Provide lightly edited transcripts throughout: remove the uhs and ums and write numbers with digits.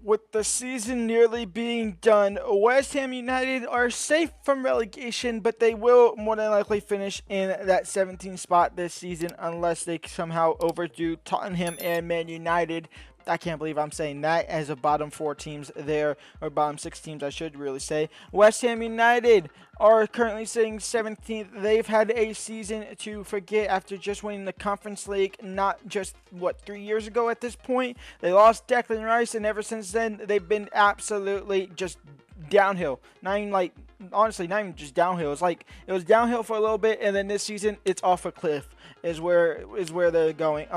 With the season nearly being done, West Ham United are safe from relegation, but they will more than likely finish in that 17th spot this season unless they somehow overdo Tottenham and Man United. I can't believe I'm saying that as a bottom four teams there, or bottom six teams, I should really say. West Ham United are currently sitting 17th. They've had a season to forget after just winning the Conference League, not just, 3 years ago at this point. They lost Declan Rice, and ever since then, they've been absolutely just downhill. Not even like, honestly, not even just downhill. It's like it was downhill for a little bit, and then this season, it's off a cliff. Is where they're going.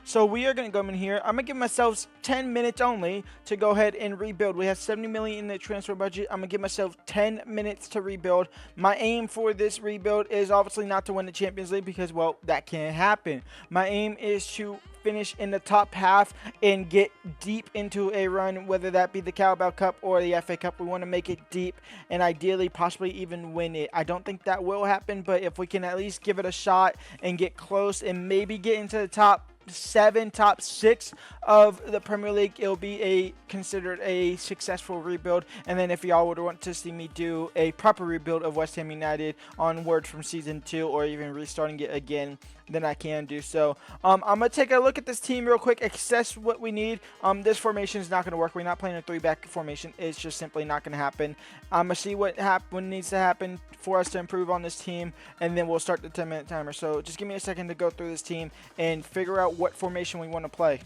So we are gonna go in here. I'm gonna give myself 10 minutes only to go ahead and rebuild. We have 70 million in the transfer budget. I'm gonna give myself 10 minutes to rebuild. My aim for this rebuild is obviously not to win the Champions League because, well, that can't happen. My aim is to finish in the top half and get deep into a run, whether that be the Carabao Cup or the FA Cup. We want to make it deep and ideally possibly even win it. I don't think that will happen, but if we can at least give it a shot and get close and maybe get into the top 7, top 6 of the Premier League, it'll be considered a successful rebuild. And then if y'all would want to see me do a proper rebuild of West Ham United onward from season 2 or even restarting it again, then I can do so. I'm gonna take a look at this team real quick, assess what we need. This formation is not gonna work. We're not playing a 3-back formation. It's just simply not gonna happen. I'm gonna see what needs to happen for us to improve on this team, and then we'll start the 10-minute timer. So just give me a second to go through this team and figure out what formation we want to play.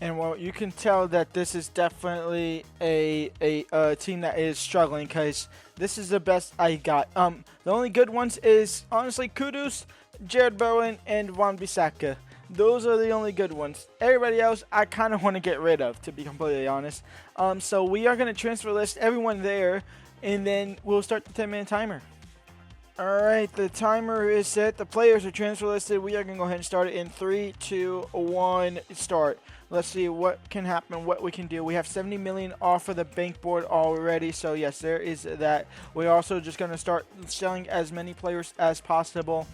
And well, you can tell that this is definitely a team that is struggling because this is the best I got. The only good ones is honestly Kudus, Jared Bowen, and Wan-Bissaka. Those are the only good ones. Everybody else, I kind of want to get rid of, to be completely honest. So we are going to transfer list everyone there, and then we'll start the 10-minute timer. Alright, the timer is set. The players are transfer listed. We are going to go ahead and start it in 3, 2, 1, start. Let's see what can happen, what we can do. We have 70 million off of the bank board already, so yes, there is that. We're also just going to start selling as many players as possible,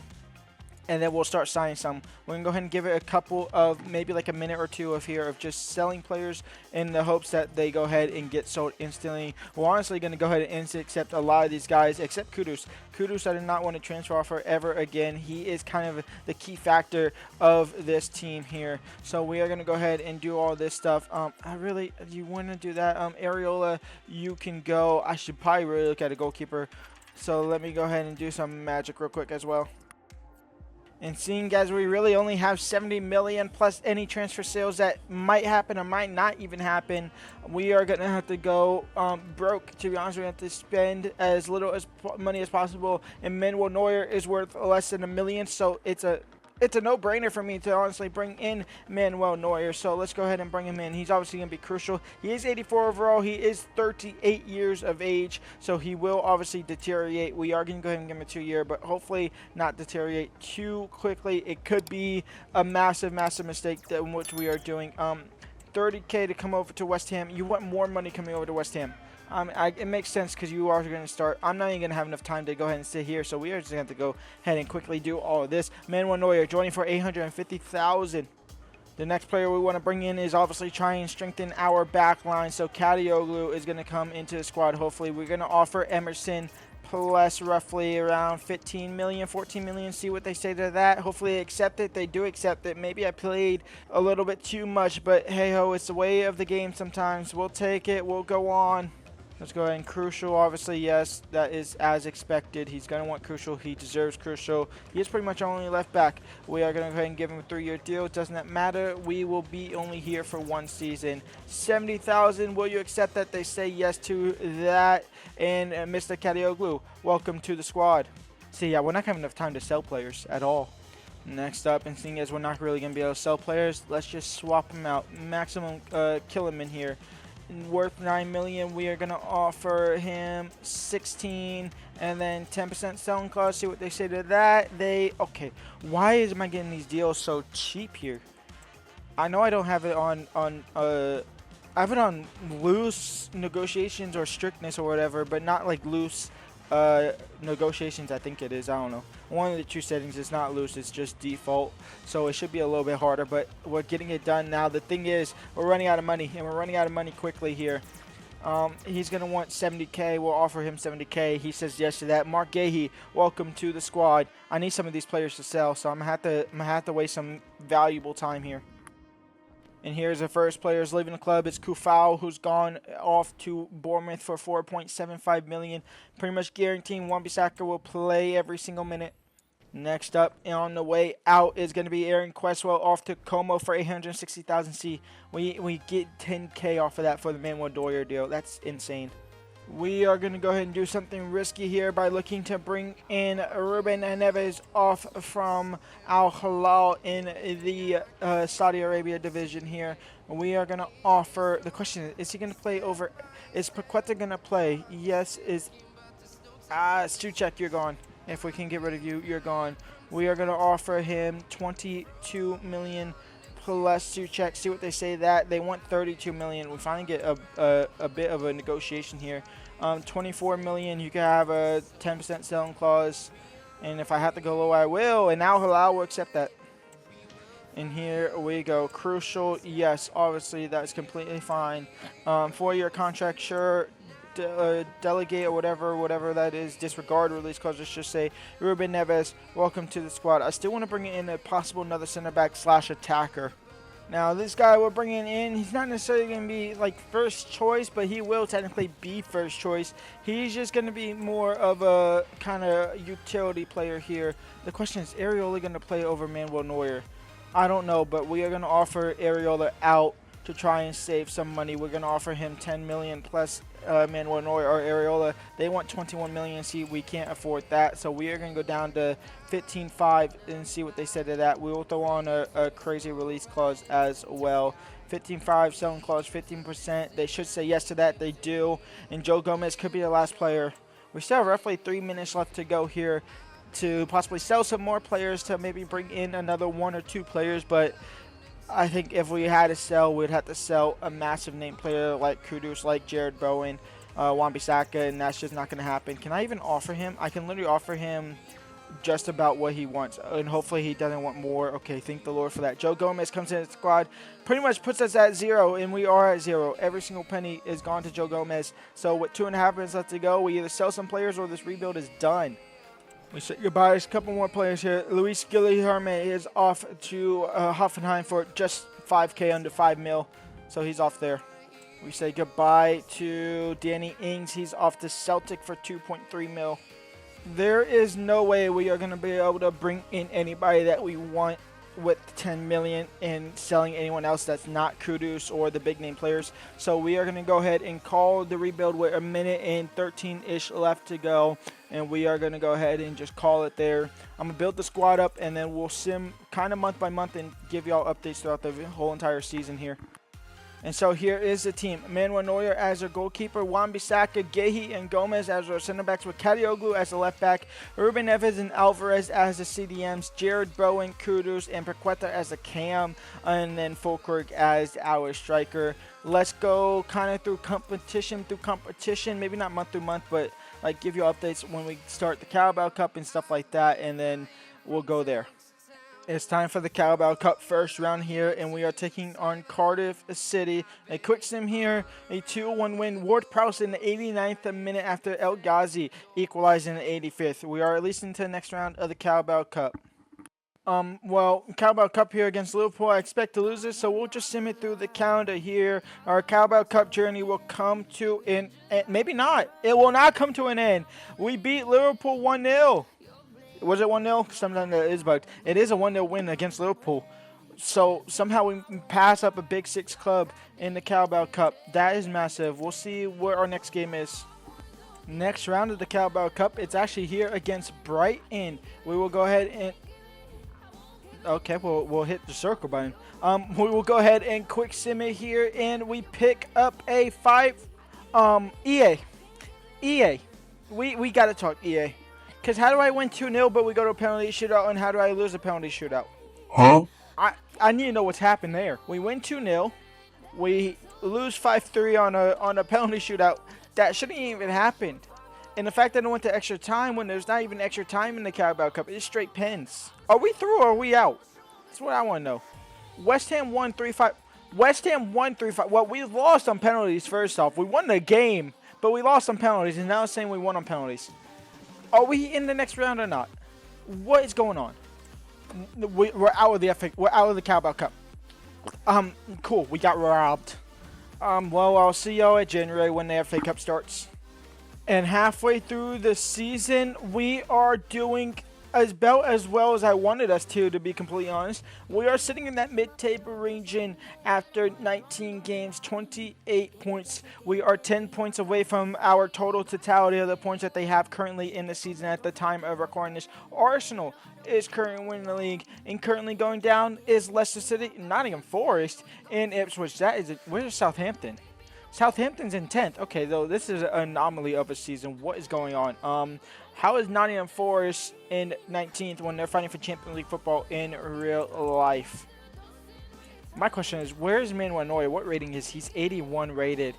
and then we'll start signing some. We're going to go ahead and give it a couple of, maybe like a minute or two of here of just selling players in the hopes that they go ahead and get sold instantly. We're honestly going to go ahead and instantly accept a lot of these guys, except Kudus. Kudus, I did not want to transfer offer ever again. He is kind of the key factor of this team here. So we are going to go ahead and do all this stuff. You want to do that? Areola, you can go. I should probably really look at a goalkeeper. So let me go ahead and do some magic real quick as well. And seeing as we really only have 70 million plus any transfer sales that might happen or might not even happen, we are going to have to go broke. To be honest, we have to spend as little as money as possible. And Manuel Neuer is worth less than $1 million, so it's a no-brainer for me to honestly bring in Manuel Neuer. So let's go ahead and bring him in. He's obviously going to be crucial. He is 84 overall. He is 38 years of age, so he will obviously deteriorate. We are going to go ahead and give him a 2-year, but hopefully not deteriorate too quickly. It could be a massive, massive mistake than what we are doing. 30K to come over to West Ham. You want more money coming over to West Ham. It makes sense because you are going to start. I'm not even going to have enough time to go ahead and sit here, so we are just going to have to go ahead and quickly do all of this. Manuel Neuer joining for 850,000. The next player we want to bring in is obviously try and strengthen our back line, so Kadioglu is going to come into the squad. Hopefully, we're going to offer Emerson plus roughly around 15 million, 14 million. See what they say to that. Hopefully they accept it. They do accept it. Maybe I played a little bit too much, but hey ho, it's the way of the game sometimes. We'll take it. We'll go on. Let's go ahead and Crucial, obviously, yes, that is as expected. He's going to want Crucial. He deserves Crucial. He is pretty much only left back. We are going to go ahead and give him a 3-year deal. Doesn't that matter? We will be only here for 1 season. 70,000. Will you accept that? They say yes to that. And Mr. Kadioglu, welcome to the squad. See, yeah, we're not having enough time to sell players at all. Next up, and seeing as we're not really going to be able to sell players, let's just swap them out. Maximum kill him in here. Worth 9 million. We are going to offer him 16 and then 10% selling cost. See what they say to that. Okay, why am I getting these deals so cheap here? I know I don't have it on I have it on loose negotiations or strictness or whatever, but not like loose negotiations. I think it is. I don't know. one of the two settings. It's not loose, it's just default. So it should be a little bit harder, but we're getting it done now. The thing is, we're running out of money, and we're running out of money quickly here. He's going to want 70K. We'll offer him 70K. He says yes to that. Mark Gahey, welcome to the squad. I need some of these players to sell, so I'm going to have to waste some valuable time here. And here's the first players leaving the club. It's Kufau, who's gone off to Bournemouth for $4.75 million. Pretty much guaranteeing Wan-Bissaka will play every single minute. Next up, on the way out, is going to be Aaron Cresswell off to Como for 860,000 C. We get 10K off of that for the Manuel Neuer deal. That's insane. We are going to go ahead and do something risky here by looking to bring in Ruben Neves off from Al Hilal in the Saudi Arabia division here. We are going to offer, the question is he going to play over, is Paqueta going to play? Yes, Souček, you're gone. If we can get rid of you, you're gone. We are going to offer him 22 million plus Souček. See what they say that. They want 32 million. We finally get a bit of a negotiation here. 24 million. You can have a 10% selling clause. And if I have to go low, I will. And now Hilal will accept that. And here we go. Crucial. Yes, obviously that's completely fine. 4-year contract, sure. Delegate or whatever that is, disregard release clause. Let's just say Ruben Neves, welcome to the squad. I still want to bring in a possible another center back / attacker. Now this guy we're bringing in, he's not necessarily going to be like first choice, but he will technically be first choice. He's just going to be more of a kind of utility player here. The question is, Areola going to play over Manuel Neuer? I don't know, but we are going to offer Areola out to try and save some money. We're going to offer him 10 million plus Manuel Neuer or Areola. They want 21 million. See, we can't afford that, so we are going to go down to 15.5 and see what they said to that. We will throw on a crazy release clause as well. 15.5 selling clause, 15%. They should say yes to that. They do. And Joe Gomez could be the last player. We still have roughly 3 minutes left to go here to possibly sell some more players, to maybe bring in another 1 or 2 players, but I think if we had to sell, we'd have to sell a massive name player like Kudus, like Jared Bowen, Wan-Bissaka, and that's just not going to happen. Can I even offer him? I can literally offer him just about what he wants, and hopefully he doesn't want more. Okay, thank the Lord for that. Joe Gomez comes in the squad, pretty much puts us at 0, and we are at 0. Every single penny is gone to Joe Gomez. So with 2.5 minutes left to go, we either sell some players or this rebuild is done. We say goodbye. There's a couple more players here. Luis Guilherme is off to Hoffenheim for just 5K, under 5 mil. So he's off there. We say goodbye to Danny Ings. He's off to Celtic for 2.3 mil. There is no way we are going to be able to bring in anybody that we want with 10 million and selling anyone else that's not Kudus or the big name players. So we are going to go ahead and call the rebuild with 1 minute and 13-ish left to go. And we are going to go ahead and just call it there. I'm going to build the squad up, and then we'll sim kind of month by month and give y'all updates throughout the whole entire season here. And so here is the team. Manuel Neuer as our goalkeeper, Wan-Bissaka, Gahey, and Gomez as our center backs, with Kadioglu as the left back, Ruben Neves and Alvarez as the CDMs, Jared Bowen, Kudus, and Paqueta as the cam, and then Fulkrug as our striker. Let's go kind of through competition, maybe not month through month, but like give you updates when we start the Carabao Cup and stuff like that, and then we'll go there. It's time for the Carabao Cup first round here, and we are taking on Cardiff City. A quick sim here, a 2-1 win. Ward-Prowse in the 89th minute after El Ghazi equalized in the 85th. We are at least into the next round of the Carabao Cup. Well, Carabao Cup here against Liverpool, I expect to lose this, so we'll just sim it through the calendar here. Our Carabao Cup journey will come to an end. Maybe not. It will not come to an end. We beat Liverpool 1-0. Was it 1-0? Sometimes it is bugged. It is a 1-0 win against Liverpool. So somehow we pass up a Big Six club in the Carabao Cup. That is massive. We'll see where our next game is. Next round of the Carabao Cup, it's actually here against Brighton. We will go ahead and... Okay, we'll hit the circle button. We will go ahead and quick sim it here, and we pick up a 5... EA. We got to talk EA. Because how do I win 2-0 but we go to a penalty shootout, and how do I lose a penalty shootout? Huh? I need to know what's happened there. We win 2-0. We lose 5-3 on a penalty shootout. That shouldn't even happened. And the fact that it went to extra time when there's not even extra time in the Carabao Cup, it's straight pens. Are we through or are we out? That's what I want to know. West Ham won 3-5. West Ham won 3-5. Well, we lost on penalties first off. We won the game, but we lost on penalties, and now it's saying we won on penalties. Are we in the next round or not? What is going on? We're out of the FA. We're out of the Carabao Cup. Cool. We got robbed. Well, I'll see y'all at January when the FA Cup starts. And halfway through the season, we are doing about as well as I wanted us to be completely honest. We are sitting in that mid-table region after 19 games, 28 points. We are 10 points away from our total totality of the points that they have currently in the season at the time of recording this. Arsenal is currently winning the league, and currently going down is Leicester City, Nottingham Forest, and Ipswich. Where's Southampton? Southampton's in 10th. Okay, though, this is an anomaly of a season. What is going on? How is Nottingham Forest in 19th when they're fighting for Champions League football in real life? My question is, where is Manuel Neuer? What rating is he? He's 81 rated.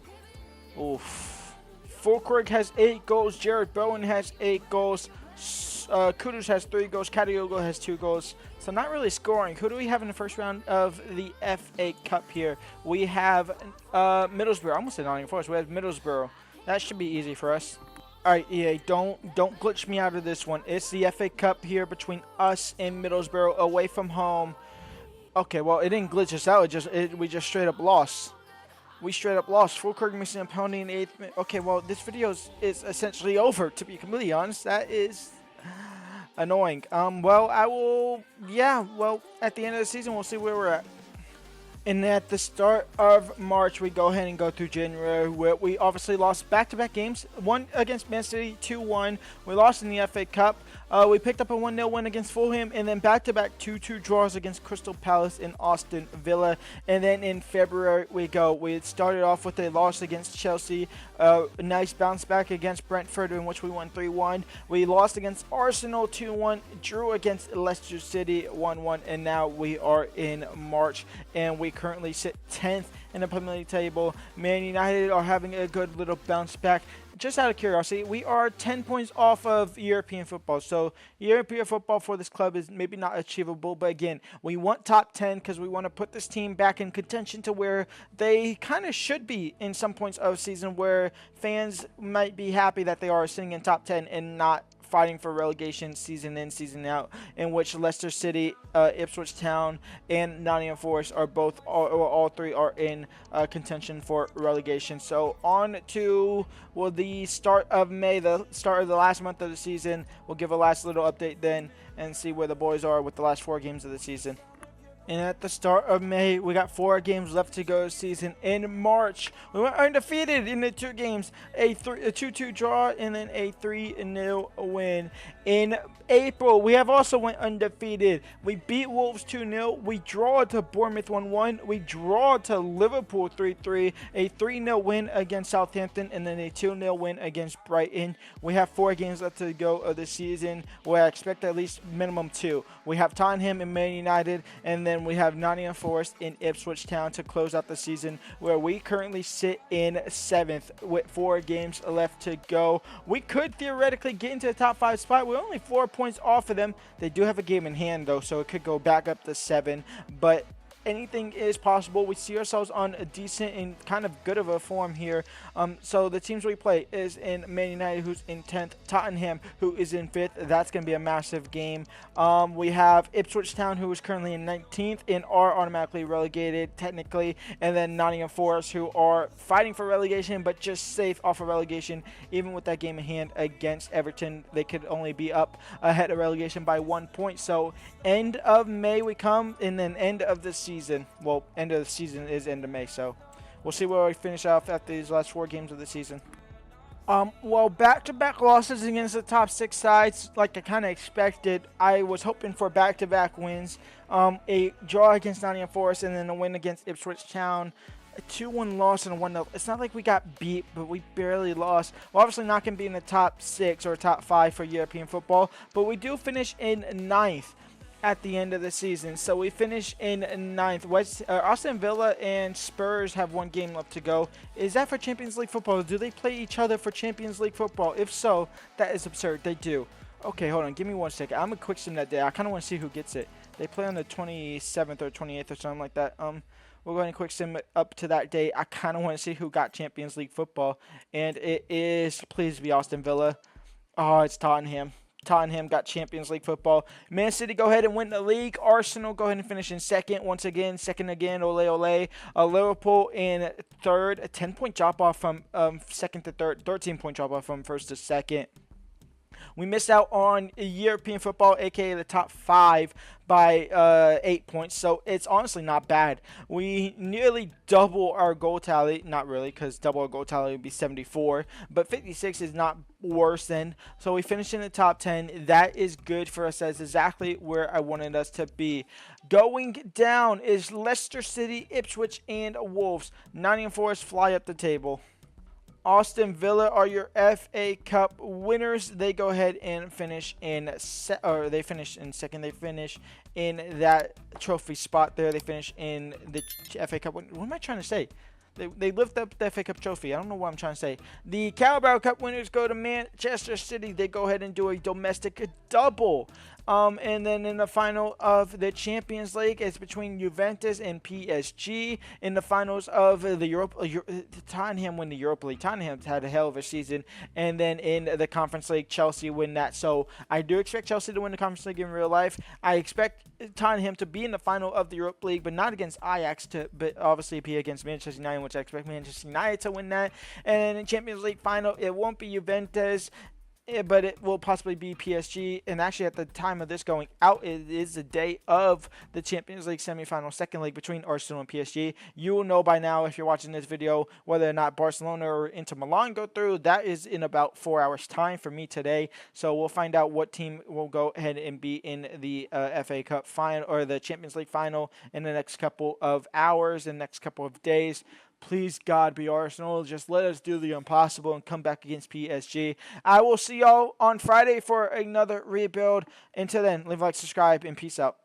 Oof. Fulkrug has 8 goals. Jared Bowen has 8 goals. Kudus has 3 goals. Kadioglu has 2 goals. So not really scoring. Who do we have in the first round of the FA Cup here? We have Middlesbrough. I almost said Nottingham Forest. We have Middlesbrough. That should be easy for us. All right, EA, don't glitch me out of this one. It's the FA Cup here between us and Middlesbrough away from home. Okay, well, it didn't glitch us out. We just straight up lost. We straight up lost. Fulkrug missing a penalty in the 8th minute. Okay, well, this video is essentially over, to be completely honest. That is annoying. Well, at the end of the season, we'll see where we're at. And at the start of March, we go ahead and go through January, where we obviously lost back-to-back games. One against Man City, 2-1. We lost in the FA Cup. We picked up a 1-0 win against Fulham, and then back-to-back 2-2 draws against Crystal Palace and Aston Villa. And then in February, we started off with a loss against Chelsea, a nice bounce back against Brentford, in which we won 3-1. We lost against Arsenal 2-1, drew against Leicester City 1-1, and now we are in March, and we currently sit 10th in the Premier League table. Man United are having a good little bounce back. Just out of curiosity, we are 10 points off of European football. So European football for this club is maybe not achievable. But again, we want top 10 because we want to put this team back in contention to where they kind of should be in some points of season, where fans might be happy that they are sitting in top 10 and not fighting for relegation season in, season out, in which Leicester City, Ipswich Town, and Nottingham Forest are all three are in contention for relegation. So on to the start of May, the start of the last month of the season. We'll give a last little update then and see where the boys are with the last 4 games of the season. And at the start of May, we got 4 games left to go this season. In March, we went undefeated in the 2 games, a 2-2 draw and then a 3-0 win. In April, we have also went undefeated. We beat Wolves 2-0. We draw to Bournemouth 1-1. We draw to Liverpool 3-3. A 3-0 win against Southampton, and then a 2-0 win against Brighton. We have 4 games left to go of the season, where I expect at least minimum 2. We have Tottenham and Man United, and then we have Nottingham Forest in Ipswich Town to close out the season, where we currently sit in 7th with 4 games left to go. We could theoretically get into the top 5 spot. We're only 4 points off of them. They do have a game in hand, though, so it could go back up to 7. But anything is possible. We see ourselves on a decent and kind of good of a form here. So the teams we play is in Man United, who's in 10th, Tottenham, who is in 5th. That's going to be a massive game. We have Ipswich Town, who is currently in 19th and are automatically relegated technically, and then Nottingham Forest, who are fighting for relegation but just safe off of relegation. Even with that game in hand against Everton, they could only be up ahead of relegation by 1 point. So end of May we come, and then end of the season. Well, end of the season is end of May, so we'll see where we finish off after these last 4 games of the season. Well, back-to-back losses against the top 6 sides, like I kind of expected. I was hoping for back-to-back wins. A draw against Nottingham Forest, and then a win against Ipswich Town. A 2-1 loss and a 1-0. It's not like we got beat, but we barely lost. We're obviously not going to be in the top 6 or top 5 for European football, but we do finish in 9th. at the end of the season. So we finish in ninth. Aston Villa and Spurs have one game left to go. Is that for Champions League football? Do they play each other for Champions League football? If so, that is absurd. They do. Okay, hold on. Give me 1 second. I'm going to quick sim that day. I kind of want to see who gets it. They play on the 27th or 28th or something like that. We're going to quick sim it up to that day. I kind of want to see who got Champions League football. And it is, please be Aston Villa. Oh, it's Tottenham. Tottenham got Champions League football. Man City go ahead and win the league. Arsenal go ahead and finish in second. Once again, second again. Ole, ole. Liverpool in third. A 10-point drop off from second to third. 13-point drop off from first to second. We missed out on European football, aka the top 5, by 8 points. So it's honestly not bad. We nearly double our goal tally. Not really, because double our goal tally would be 74. But 56 is not worse than. So we finished in the top 10. That is good for us. That's exactly where I wanted us to be. Going down is Leicester City, Ipswich, and Wolves. Nottingham Forest fly up the table. Aston Villa are your FA Cup winners. They go ahead and finish in they finish in second. They finish in that trophy spot there. They finish in the FA Cup. What am I trying to say? They lift up the FA Cup trophy. I don't know what I'm trying to say. The Carabao Cup winners go to Manchester City. They go ahead and do a domestic double. And then in the final of the Champions League, it's between Juventus and PSG. In the finals of the Tottenham win the Europa League. Tottenham's had a hell of a season. And then in the Conference League, Chelsea win that. So I do expect Chelsea to win the Conference League in real life. I expect Tottenham to be in the final of the Europa League, but not against Ajax, but obviously be against Manchester United, which I expect Manchester United to win that. And in Champions League final, it won't be Juventus, but it will possibly be PSG. And actually, at the time of this going out, it is the day of the Champions League semifinal second leg between Arsenal and PSG. You will know by now, if you're watching this video, whether or not Barcelona or Inter Milan go through. That is in about 4 hours time for me today. So we'll find out what team will go ahead and be in the FA Cup final or the Champions League final in the next couple of hours and next couple of days. Please, God, be Arsenal. Just let us do the impossible and come back against PSG. I will see y'all on Friday for another rebuild. Until then, leave a like, subscribe, and peace out.